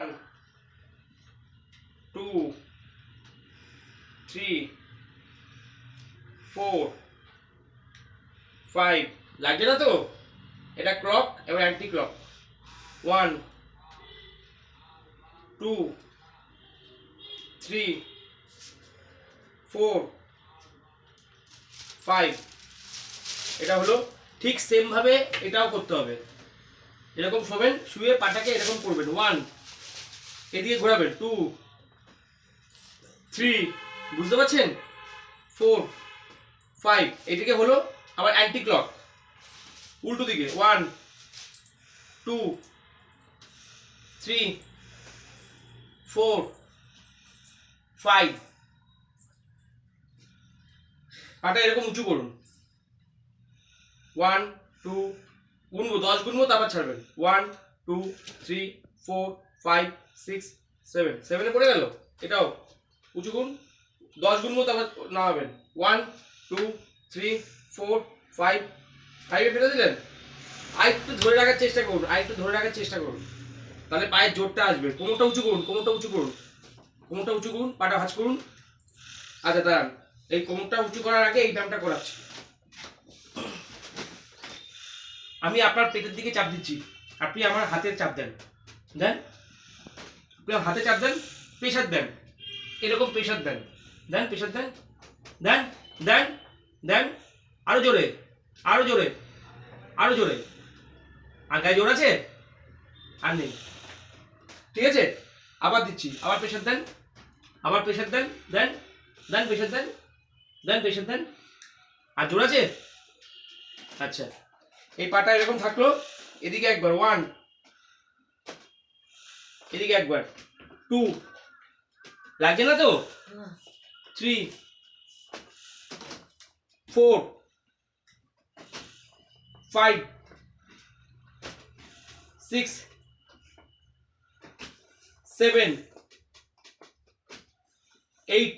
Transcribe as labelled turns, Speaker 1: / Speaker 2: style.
Speaker 1: 1 2 3 4 5 লাগছে না তো? এটা ক্লক, এবার অ্যান্টি ক্লক। 1 2 3 4 5। এটা হলো। ঠিক সেম ভাবে এটাও করতে হবে। এরকম শোবেন, শুয়ে পাটাকে এরকম করবেন। 1 এদিকে ঘোরাবেন, 2 3, বুঝতে পারছেন? 4 5। এদিকে হলো আবার অ্যান্টি ক্লক, উল্টো দিকে। 1 2 3 4 5। পাটা এরকম উঁচু করুন। 1 2 গুনবো, 10 গুনবো, তারপর ছাড়বেন। 1 2 3 4 5 6 7। 7 পড়ে গেল। এটাও উঁচু গুন, 10 গুনবো, তারপর নামাবেন। 1 2 3 4 5। 5 ফেলে দিলেন। আরেকটু ধরে রাখার চেষ্টা করুন, আরেকটু ধরে রাখার চেষ্টা করুন, তাহলে পায়ের জোরটা আসবে। কোমরটা উঁচু করুন, কোমরটা উঁচু করুন, কোমরটা উঁচু করুন, পাটা ভাঁজ করুন। আচ্ছা দাঁড়ান, এই কোমরটা উঁচু করার আগে এই ব্যায়ামটা করাচ্ছি। আমি আপনার পেটের দিকে চাপ দিচ্ছি, আপনি আমার হাতের চাপ দেন। দেন, আপনি হাতে চাপ দেন, প্রেশার দেন, এরকম প্রেশার দেন। দেন, প্রেশার দেন, দেন দেন দেন। আরো জোরে, আরো জোরে, আরো জোরে। আর গায়ে জোর আছে? আর নেই। ঠিক আছে, আবার দিচ্ছি, আবার প্রেশার দেন, আবার প্রেশার দেন, দেন দেন, প্রেশার দেন, দেন প্রেশার দেন। আর জোর আছে? আচ্ছা, এই পাটা এরকম থাকলো। এদিকে একবার 1, এদিকে একবার 2, লাগছে না তো? 3 4 5 6 7 8